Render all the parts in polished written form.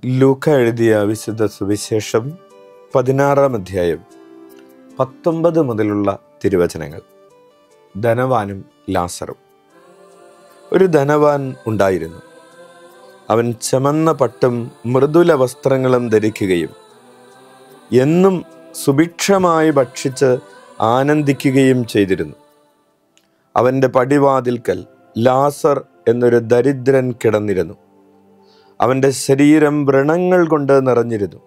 ലൂക്ക എഴുതിയ വിശുദ്ധ സുവിശേഷം 16-ാം അധ്യായം 19 മുതലുള്ള തിരുവചനങ്ങൾ. ധനവാനും ലാസറും. ഒരു ധനവാൻ ഉണ്ടായിരുന്നു. അവൻ ചമന്ന പട്ടും മൃദുല വസ്ത്രങ്ങളും ധരിക്കുകയും എന്നും സുഭിക്ഷമായി ഭക്ഷിച്ച് ആനന്ദിക്കുകയും ചെയ്തിരുന്നു. അവൻ്റെ പടിവാതിൽക്കൽ ലാസർ എന്നൊരു ദരിദ്രൻ കിടന്നിരുന്നു. അവൻ്റെ ശരീരം വ്രണങ്ങൾ കൊണ്ട് നിറഞ്ഞിരുന്നു.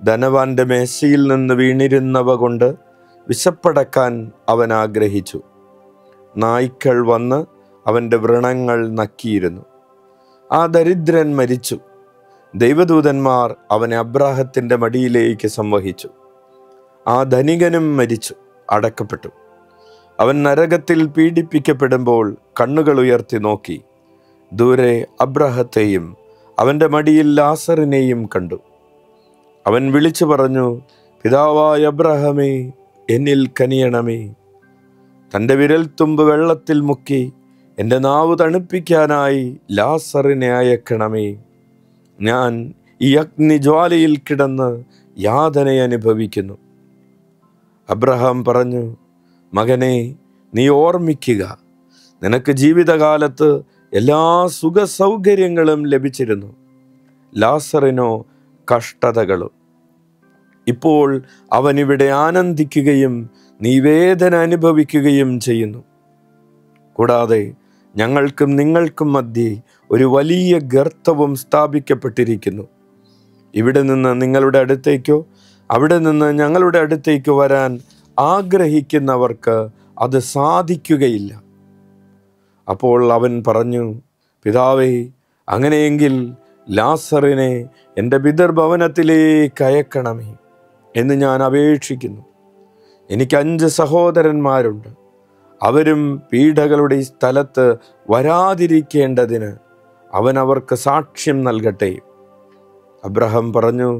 ധനവാന്റെ മേശയിൽ നിന്ന് വീണിരുന്നവ കൊണ്ട് വിശപ്പടക്കാൻ അവൻ ആഗ്രഹിച്ചു. നായ്ക്കൾ വന്ന് അവൻ്റെ വ്രണങ്ങൾ നക്കിയിരുന്നു. ആ ദരിദ്രൻ മരിച്ചു. ദൈവദൂതന്മാർ അവനെ അബ്രാഹത്തിൻ്റെ മടിയിലേക്ക് സംവഹിച്ചു. ആ ധനികനും മരിച്ചു, അടക്കപ്പെട്ടു. അവൻ നരകത്തിൽ പീഡിപ്പിക്കപ്പെടുമ്പോൾ കണ്ണുകൾ ഉയർത്തി നോക്കി. ദൂരെ അബ്രാഹത്തെയും അവൻ്റെ മടിയിൽ ലാസറിനെയും കണ്ടു. അവൻ വിളിച്ചു പറഞ്ഞു, പിതാവായ അബ്രാഹമേ, എന്നിൽ കനിയണമേ. തൻ്റെ വിരൽത്തുമ്പ് വെള്ളത്തിൽ മുക്കി എൻ്റെ നാവ് തണുപ്പിക്കാനായി ലാസറിനെ അയക്കണമേ. ഞാൻ ഈ അഗ്നിജ്വാലയിൽ കിടന്ന് യാതന അനുഭവിക്കുന്നു. അബ്രഹാം പറഞ്ഞു, മകനെ, നീ ഓർമ്മിക്കുക, നിനക്ക് ജീവിതകാലത്ത് എല്ലാ സുഖസൗകര്യങ്ങളും ലഭിച്ചിരുന്നു. ലാസറിനോ കഷ്ടതകളും. ഇപ്പോൾ അവനിവിടെ ആനന്ദിക്കുകയും നീ വേദന അനുഭവിക്കുകയും ചെയ്യുന്നു. കൂടാതെ ഞങ്ങൾക്കും നിങ്ങൾക്കും മധ്യേ ഒരു വലിയ ഗർത്തവും സ്ഥാപിക്കപ്പെട്ടിരിക്കുന്നു. ഇവിടെ നിന്ന് നിങ്ങളുടെ അടുത്തേക്കോ അവിടെ നിന്ന് ഞങ്ങളുടെ അടുത്തേക്കോ വരാൻ ആഗ്രഹിക്കുന്നവർക്ക് അത് സാധിക്കുകയില്ല. അപ്പോൾ അവൻ പറഞ്ഞു, പിതാവേ, അങ്ങനെയെങ്കിൽ ലാസറിനെ എൻ്റെ പിതൃഭവനത്തിലേക്ക് അയക്കണമേ എന്ന് ഞാൻ അപേക്ഷിക്കുന്നു. എനിക്ക് 5 സഹോദരന്മാരുണ്ട്. അവരും പീഡകളുടെ ഈ സ്ഥലത്ത് വരാതിരിക്കേണ്ടതിന് അവൻ അവർക്ക് സാക്ഷ്യം നൽകട്ടെ. അബ്രഹാം പറഞ്ഞു,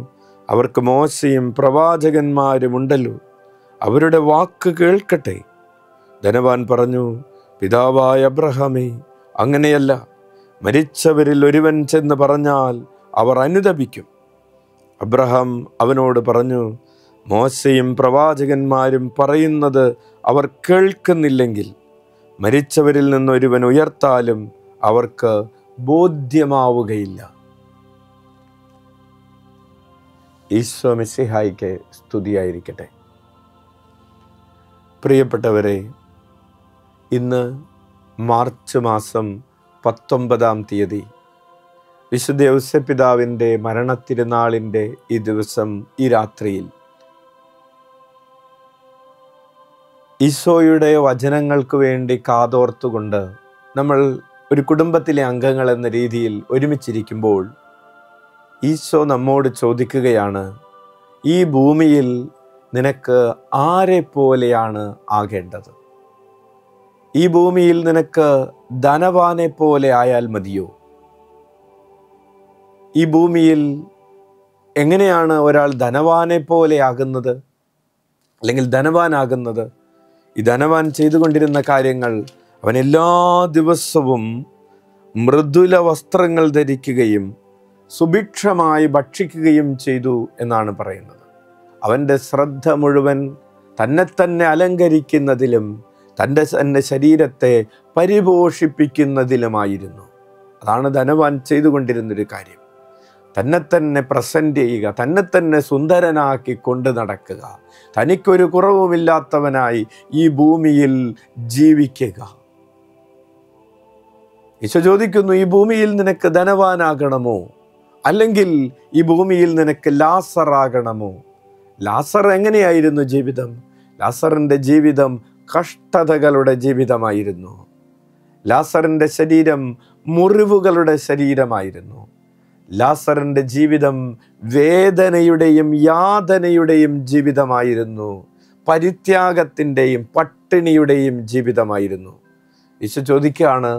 അവർക്ക് മോശയും പ്രവാചകന്മാരും ഉണ്ടല്ലോ, അവരുടെ വാക്ക് കേൾക്കട്ടെ. ധനവാൻ പറഞ്ഞു, പിതാവായ അബ്രഹാമേ, അങ്ങനെയല്ല. മരിച്ചവരിൽ ഒരുവൻ ചെന്ന് പറഞ്ഞാൽ അവർ അനുതപിക്കും. അബ്രഹാം അവനോട് പറഞ്ഞു, മോശയും പ്രവാചകന്മാരും പറയുന്നത് അവർ കേൾക്കുന്നില്ലെങ്കിൽ മരിച്ചവരിൽ നിന്നൊരുവൻ ഉയർത്താലും അവർക്ക് ബോധ്യമാവുകയില്ല. ഈശോ മിശിഹായിക്ക് സ്തുതിയായിരിക്കട്ടെ. പ്രിയപ്പെട്ടവരെ, ഇന്ന് മാർച്ച് മാസം 19-ാം തീയതി വിശുദ്ധ ഔസേപ്പിതാവിൻ്റെ മരണത്തിരുനാളിൻ്റെ ഈ ദിവസം, ഈ രാത്രിയിൽ ഈശോയുടെ വചനങ്ങൾക്ക് വേണ്ടി കാതോർത്തുകൊണ്ട് നമ്മൾ ഒരു കുടുംബത്തിലെ അംഗങ്ങൾ എന്ന രീതിയിൽ ഒരുമിച്ചിരിക്കുമ്പോൾ ഈശോ നമ്മോട് ചോദിക്കുകയാണ്, ഈ ഭൂമിയിൽ നിനക്ക് ആരെ പോലെയാണ് ആകേണ്ടത്? ഈ ഭൂമിയിൽ നിനക്ക് ധനവാനെ പോലെ ആയാൽ മതിയോ? ഈ ഭൂമിയിൽ എങ്ങനെയാണ് ഒരാൾ ധനവാനെ പോലെ ആകുന്നത്, അല്ലെങ്കിൽ ധനവാനാകുന്നത്? ഈ ധനവാൻ ചെയ്തുകൊണ്ടിരുന്ന കാര്യങ്ങൾ, അവൻ എല്ലാ ദിവസവും മൃദുല വസ്ത്രങ്ങൾ ധരിക്കുകയും സുഭിക്ഷമായി ഭക്ഷിക്കുകയും ചെയ്തു എന്നാണ് പറയുന്നത്. അവൻ്റെ ശ്രദ്ധ മുഴുവൻ തന്നെ അലങ്കരിക്കുന്നതിലും തൻ്റെ ശരീരത്തെ പരിപോഷിപ്പിക്കുന്നതിലുമായിരുന്നു. അതാണ് ധനവാൻ ചെയ്തുകൊണ്ടിരുന്നൊരു കാര്യം. തന്നെ പ്രസൻറ്റ് ചെയ്യുക, തന്നെ സുന്ദരനാക്കി കൊണ്ട് നടക്കുക, തനിക്കൊരു കുറവുമില്ലാത്തവനായി ഈ ഭൂമിയിൽ ജീവിക്കുക. ഈശോ ചോദിക്കുന്നു, ഈ ഭൂമിയിൽ നിനക്ക് ധനവാനാകണമോ, അല്ലെങ്കിൽ ഈ ഭൂമിയിൽ നിനക്ക് ലാസറാകണമോ? ലാസർ എങ്ങനെയായിരുന്നു ജീവിതം? ലാസറിൻ്റെ ജീവിതം കഷ്ടതകളുടെ ജീവിതമായിരുന്നു. ലാസറിൻ്റെ ശരീരം മുറിവുകളുടെ ശരീരമായിരുന്നു. ലാസറിൻ്റെ ജീവിതം വേദനയുടെയും യാതനയുടെയും ജീവിതമായിരുന്നു. പരിത്യാഗത്തിൻ്റെയും പട്ടിണിയുടെയും ജീവിതമായിരുന്നു. ഈശോ ചോദിക്കുകയാണ്,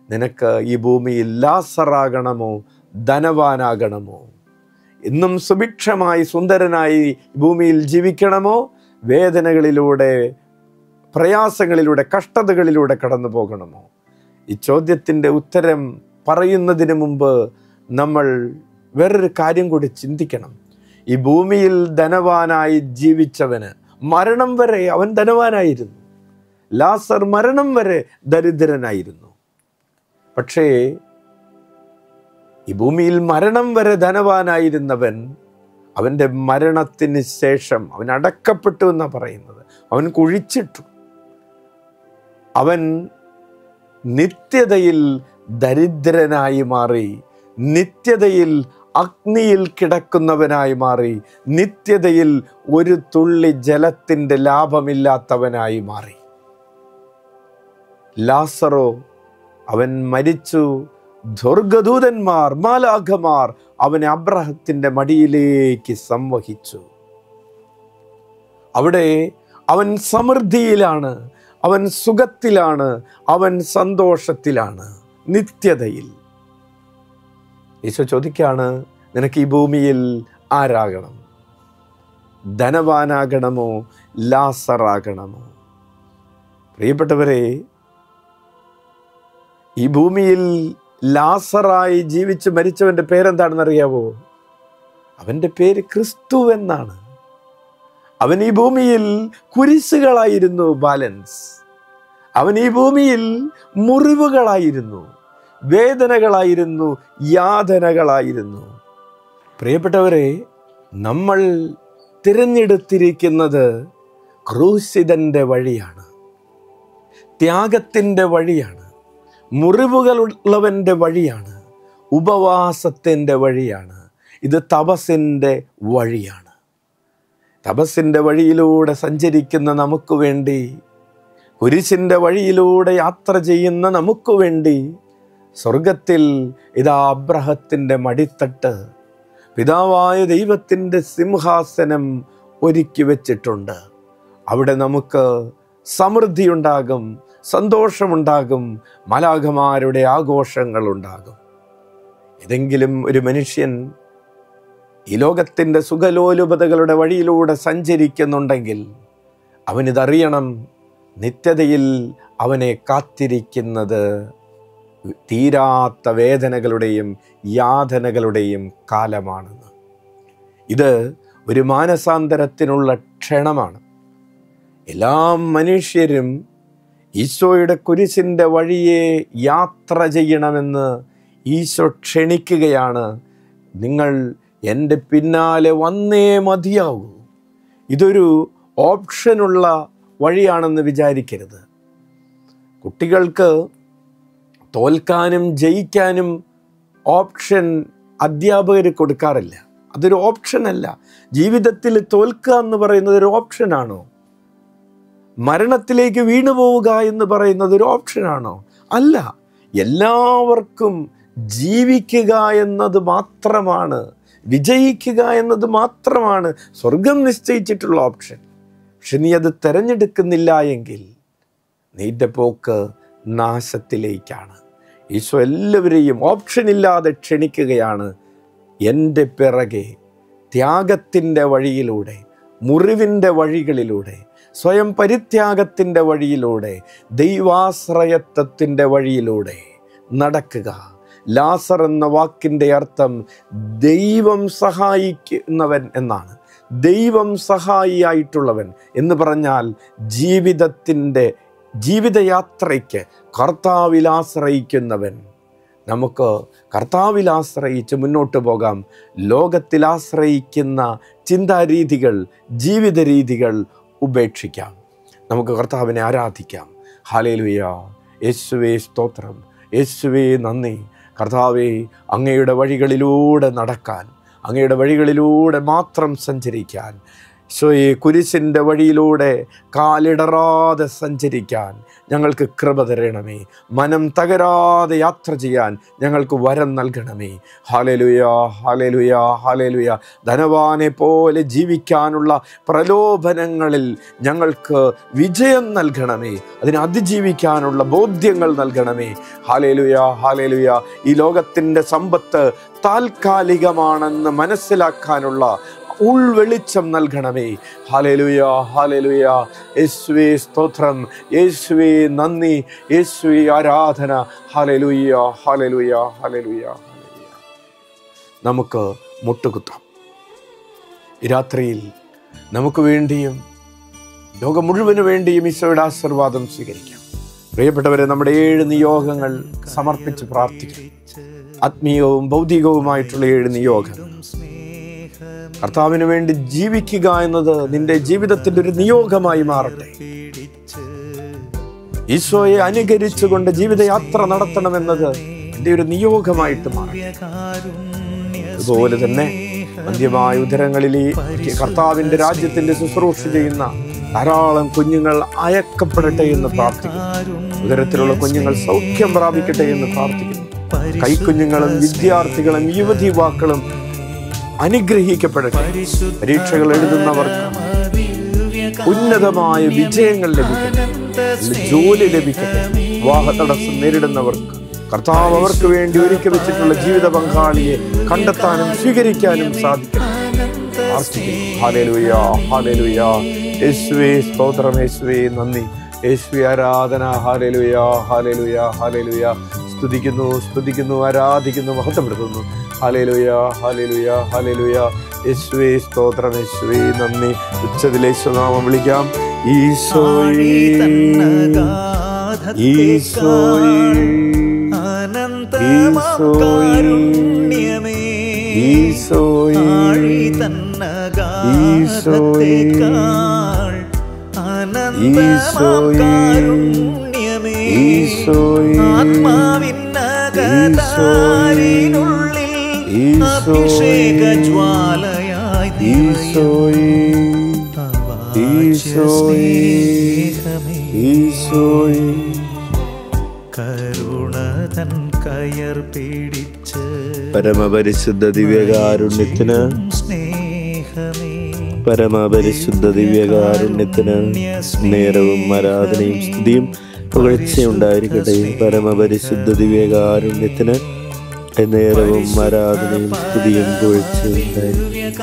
നിനക്ക് ഈ ഭൂമിയിൽ ലാസറാകണമോ, ധനവാനാകണമോ? ഇന്നും സുഭിക്ഷമായി സുന്ദരനായി ഭൂമിയിൽ ജീവിക്കണമോ, വേദനകളിലൂടെ, പ്രയാസങ്ങളിലൂടെ, കഷ്ടതകളിലൂടെ കടന്നു പോകണമോ? ഈ ചോദ്യത്തിൻ്റെ ഉത്തരം പറയുന്നതിന് മുമ്പ് നമ്മൾ വേറൊരു കാര്യം കൂടി ചിന്തിക്കണം. ഈ ഭൂമിയിൽ ധനവാനായി ജീവിച്ചവന് മരണം വരെ അവൻ ധനവാനായിരുന്നു. ലാസർ മരണം വരെ ദരിദ്രനായിരുന്നു. പക്ഷേ ഈ ഭൂമിയിൽ മരണം വരെ ധനവാനായിരുന്നവൻ അവൻ്റെ മരണത്തിന് ശേഷം അവൻ അടക്കപ്പെട്ടു എന്നാണ് പറയുന്നത്. അവൻ കുഴിച്ചിട്ടു. അവൻ നിത്യതയിൽ ദരിദ്രനായി മാറി, നിത്യതയിൽ അഗ്നിയിൽ കിടക്കുന്നവനായി മാറി, നിത്യതയിൽ ഒരു തുള്ളി ജലത്തിൻ്റെ ലാഭമില്ലാത്തവനായി മാറി. ലാസറോ അവൻ മരിച്ചു. സ്വർഗ്ഗദൂതന്മാർ, മാലാഖമാർ അവനെ അബ്രഹത്തിൻ്റെ മടിയിലേക്ക് സംവഹിച്ചു. അവിടെ അവൻ സമൃദ്ധിയിലാണ്, അവൻ സുഖത്തിലാണ്, അവൻ സന്തോഷത്തിലാണ്, നിത്യതയിൽ. ഈശോ ചോദിക്കാണ്, നിനക്ക് ഈ ഭൂമിയിൽ ആരാകണം? ധനവാനാകണമോ ലാസറാകണമോ? പ്രിയപ്പെട്ടവരെ, ഈ ഭൂമിയിൽ ലാസറായി ജീവിച്ച് മരിച്ചവൻ്റെ പേരെന്താണെന്ന് അറിയാവോ? അവൻ്റെ പേര് ക്രിസ്തു എന്നാണ്. അവൻ ഈ ഭൂമിയിൽ കുരിശുകളായിരുന്നു ബാലൻസ്. അവൻ ഈ ഭൂമിയിൽ മുറിവുകളായിരുന്നു, വേദനകളായിരുന്നു, യാതനകളായിരുന്നു. പ്രിയപ്പെട്ടവരെ, നമ്മൾ തിരഞ്ഞെടുത്തിരിക്കുന്നത് ക്രൂശിതൻ്റെ വഴിയാണ്, ത്യാഗത്തിൻ്റെ വഴിയാണ്, മുറിവുകളുള്ളവൻ്റെ വഴിയാണ്, ഉപവാസത്തിൻ്റെ വഴിയാണ്. ഇത് തപസ്സിൻ്റെ വഴിയാണ്. തപസ്സിൻ്റെ വഴിയിലൂടെ സഞ്ചരിക്കുന്ന നമുക്ക് വേണ്ടി, കുരിശിൻ്റെ വഴിയിലൂടെ യാത്ര ചെയ്യുന്ന നമുക്ക് വേണ്ടി സ്വർഗത്തിൽ ഇതാ അബ്രഹത്തിൻ്റെ മടിത്തട്ട്, പിതാവായ ദൈവത്തിൻ്റെ സിംഹാസനം ഒരുക്കി വച്ചിട്ടുണ്ട്. അവിടെ നമുക്ക് സമൃദ്ധിയുണ്ടാകും, സന്തോഷമുണ്ടാകും, മാലാഖമാരുടെ ആഘോഷങ്ങളുണ്ടാകും. ഏതെങ്കിലും ഒരു മനുഷ്യൻ ഈ ലോകത്തിൻ്റെ സുഖലോലുപതകളുടെ വഴിയിലൂടെ സഞ്ചരിക്കുന്നുണ്ടെങ്കിൽ അവനിതറിയണം, നിത്യതയിൽ അവനെ കാത്തിരിക്കുന്നത് തീരാത്ത വേദനകളുടെയും യാതനകളുടെയും കാലമാണെന്ന്. ഇത് ഒരു മാനസാന്തരത്തിനുള്ള ക്ഷണമാണ്. എല്ലാ മനുഷ്യരും ഈശോയുടെ കുരിശിൻ്റെ വഴിയെ യാത്ര ചെയ്യണമെന്ന് ഈശോ ക്ഷണിക്കുകയാണ്. നിങ്ങൾ എൻ്റെ പിന്നാലെ വന്നേ മതിയാകൂ. ഇതൊരു ഓപ്ഷനുള്ള വഴിയാണെന്ന് വിചാരിക്കരുത്. കുട്ടികൾക്ക് തോൽക്കാനും ജയിക്കാനും ഓപ്ഷൻ അധ്യാപകർ കൊടുക്കാറില്ല. അതൊരു ഓപ്ഷനല്ല. ജീവിതത്തിൽ തോൽക്കുക എന്ന് പറയുന്നത് ഒരു ഓപ്ഷനാണോ? മരണത്തിലേക്ക് വീണു പോവുക എന്ന് പറയുന്നത് ഒരു ഓപ്ഷനാണോ? അല്ല. എല്ലാവർക്കും ജീവിക്കുക എന്നത് മാത്രമാണ്, വിജയിക്കുക എന്നത് മാത്രമാണ് സ്വർഗം നിശ്ചയിച്ചിട്ടുള്ള ഓപ്ഷൻ. പക്ഷെ നീ അത് തിരഞ്ഞെടുക്കുന്നില്ല എങ്കിൽ നിന്റെ പോക്ക് നാശത്തിലേക്കാണ്. ഈശോ എല്ലാവരെയും ഓപ്ഷൻ ഇല്ലാതെ ക്ഷണിക്കുകയാണ്. എൻ്റെ പിറകെ ത്യാഗത്തിൻ്റെ വഴിയിലൂടെ, മുറിവിൻ്റെ വഴികളിലൂടെ, സ്വയം പരിത്യാഗത്തിൻ്റെ വഴിയിലൂടെ, ദൈവാശ്രയത്വത്തിൻ്റെ വഴിയിലൂടെ നടക്കുക. ലാസർ എന്ന വാക്കിൻ്റെ അർത്ഥം ദൈവം സഹായിക്കുന്നവൻ എന്നാണ്. ദൈവം സഹായിയായിട്ടുള്ളവൻ എന്ന് പറഞ്ഞാൽ ജീവിതയാത്രയ്ക്ക് കർത്താവിൽ ആശ്രയിക്കുന്നവൻ. നമുക്ക് കർത്താവിൽ ആശ്രയിച്ച് മുന്നോട്ട് പോകാം. ലോകത്തിൽ ആശ്രയിക്കുന്ന ചിന്താരീതികൾ, ജീവിത രീതികൾ ഉപേക്ഷിക്കാം. നമുക്ക് കർത്താവിനെ ആരാധിക്കാം. ഹല്ലേലൂയ. യേശുവേ സ്തോത്രം, യേശുവേ നന്ദി. കർത്താവേ, അങ്ങയുടെ വഴികളിലൂടെ നടക്കാൻ, അങ്ങയുടെ വഴികളിലൂടെ മാത്രം സഞ്ചരിക്കാൻ, ഈശോയെ കുരിശിൻ്റെ വഴിയിലൂടെ കാലിടറാതെ സഞ്ചരിക്കാൻ ഞങ്ങൾക്ക് കൃപ തരണമേ. മനം തകരാതെ യാത്ര ചെയ്യാൻ ഞങ്ങൾക്ക് വരം നൽകണമേ. ഹല്ലേലൂയ, ഹല്ലേലൂയ, ഹല്ലേലൂയ. ധനവാനെ പോലെ ജീവിക്കാനുള്ള പ്രലോഭനങ്ങളിൽ ഞങ്ങൾക്ക് വിജയം നൽകണമേ. അതിനെ അതിജീവിക്കാനുള്ള ബോധ്യങ്ങൾ നൽകണമേ. Hallelujah, hallelujah. ഈ ലോകത്തിൻ്റെ സമ്പത്ത് താൽക്കാലികമാണെന്ന് മനസ്സിലാക്കാനുള്ള ഉൾവെളിച്ചം നൽകണമേ. ഹല്ലേലൂയ, ഹല്ലേലൂയ. യേശുവേ സ്തോത്രം, യേശുവേ നന്ദി, യേശുവേ ആരാധന. ഹല്ലേലൂയ, ഹല്ലേലൂയ, ഹല്ലേലൂയ, ഹല്ലേലൂയ. നമുക്ക് മുട്ടുകുത്താം. ഈ രാത്രിയിൽ നമുക്ക് വേണ്ടിയും ലോകം മുഴുവന് വേണ്ടിയും ഈശോയുടെ ആശീർവാദം സ്വീകരിക്കാം. പ്രിയപ്പെട്ടവരെ, നമ്മുടെ 7 നിയോഗങ്ങൾ സമർപ്പിച്ച് പ്രാർത്ഥിക്കാം. ആത്മീയവും ഭൗതികവുമായിട്ടുള്ള 7 നിയോഗങ്ങൾ. കർത്താവിന് വേണ്ടി ജീവിക്കുക എന്നത് നിന്റെ ജീവിതത്തിന്റെ ഒരു നിയോഗമായി മാറട്ടെ. ഈശോയെ അനുകരിച്ചുകൊണ്ട് ജീവിതയാത്ര നടത്തണമെന്നത് എൻ്റെ ഒരു നിയോഗമായിട്ട് മാറട്ടെ. അതുപോലെ തന്നെ അന്ത്യമായ ഉദരങ്ങളിൽ കർത്താവിന്റെ രാജ്യത്തിന്റെ ശുശ്രൂഷ ചെയ്യുന്ന ധാരാളം കുഞ്ഞുങ്ങൾ അയക്കപ്പെടട്ടെ എന്ന് പ്രാർത്ഥിക്കുന്നു. ഉദരത്തിലുള്ള കുഞ്ഞുങ്ങൾ സൗഖ്യം പ്രാപിക്കട്ടെ എന്ന് പ്രാർത്ഥിക്കുന്നു. കൈക്കുഞ്ഞുങ്ങളും വിദ്യാർത്ഥികളും യുവതി യുവാക്കളും അനുഗ്രഹിക്കപ്പെടട്ടെ. പരീക്ഷകൾ എഴുതുന്നവർക്ക് ഉന്നതമായ വിജയങ്ങൾ ലഭിക്കട്ടെ, ജോലി ലഭിക്കട്ടെ. വിവാഹ തടസ്സം നേരിടുന്നവർക്ക് കർത്താവ് അവർക്ക് വേണ്ടി ഒരുക്കി വെച്ചിട്ടുള്ള ജീവിത പങ്കാളിയെ കണ്ടെത്താനും സ്വീകരിക്കാനും സാധിക്കട്ടെ. ഹല്ലേലൂയ, ഹല്ലേലൂയ. യേശുവേ സ്തോത്രം, യേശുവേ നന്ദി, യേശുവേ ആരാധന. ഹല്ലേലൂയ, ഹല്ലേലൂയ, ഹല്ലേലൂയ. സ്തുതിക്കുന്നു, സ്തുതിക്കുന്നു, ആരാധിക്കുന്നു, മഹത്വപ്പെടുത്തുന്നു. ഹല്ലേലൂയ, ഹല്ലേലൂയ, ഹല്ലേലൂയ. യേശുവേ സ്തോത്രം, യേശുവേ നന്ദി. ഉച്ചത്തിൽ യേശുനാമം വിളിക്കാം. ഈശോയേ, ഈശോയേ, അനന്തമാകാരുണ്യമേ, ഈശോയേക്കാൾ അനന്തമാകാരുണ്യമേ, ആത്മാവിന്നകതാരിനുള്ളിൽ അഭിഷേക ജ്വാലയായി ഈശോയേ, ഈശോയേ, ഈശോയേ. കരുണതൻ കയർ പിടിച്ച് പരമപരിശുദ്ധ ദിവ്യകാരുണ്യത്തിന്, സ്നേഹമേ, പരമപരിശുദ്ധ ദിവ്യകാരുണ്യത്തിന് നേരവും ആരാധനയും സ്തുതിയും പുകഴ്ചയുണ്ടായിരിക്കട്ടെ. പരമപരിശുദ്ധ ദിവ്യകാരുണ്യത്തിന് നേരവും ആരാധനയും സ്തുതിയും പുകഴ്ചയുണ്ടായിരിക്കട്ടെ.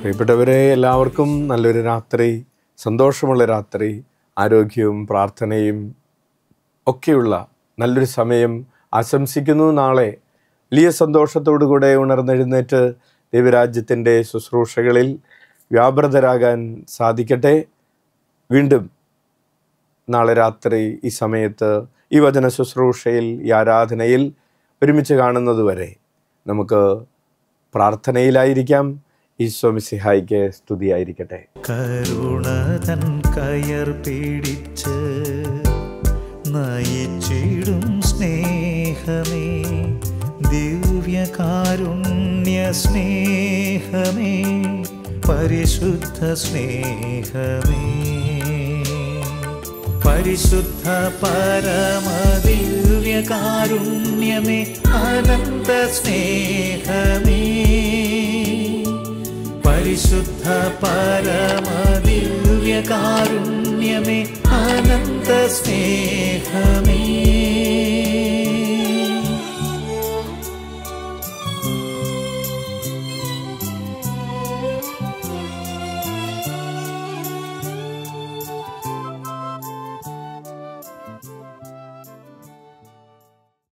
പ്രിയപ്പെട്ടവരെ, എല്ലാവർക്കും നല്ലൊരു രാത്രി, സന്തോഷമുള്ള രാത്രി, ആരോഗ്യവും പ്രാർത്ഥനയും ഒക്കെയുള്ള നല്ലൊരു സമയം ആശംസിക്കുന്നു. നാളെ വലിയ സന്തോഷത്തോടുകൂടെ ഉണർന്നെഴുന്നേറ്റ് ദൈവരാജ്യത്തിൻ്റെ ശുശ്രൂഷകളിൽ വ്യാപൃതരാകാൻ സാധിക്കട്ടെ. വീണ്ടും നാളെ രാത്രി ഈ സമയത്ത് ഈ വചന ശുശ്രൂഷയിൽ, ഈ ആരാധനയിൽ ഒരുമിച്ച് കാണുന്നതുവരെ നമുക്ക് പ്രാർത്ഥനയിലായിരിക്കാം. ഈശോ മിശിഹായിക്ക് സ്തുതിയായിരിക്കട്ടെ. കരുണതൻ കയർ പിടിച്ച് നയിച്ചിടും സ്നേഹമേ, ദിവ്യകാരുണ്യ സ്നേഹമേ, പരിശുദ്ധ സ്നേഹമേ, പരിശുദ്ധ പരമദിവ്യകാരുണ്യമേ, അനന്ത സ്നേഹമേ, പരിശുദ്ധ പരമദിവ്യകാരുണ്യമേ, അനന്ത സ്നേഹമേ.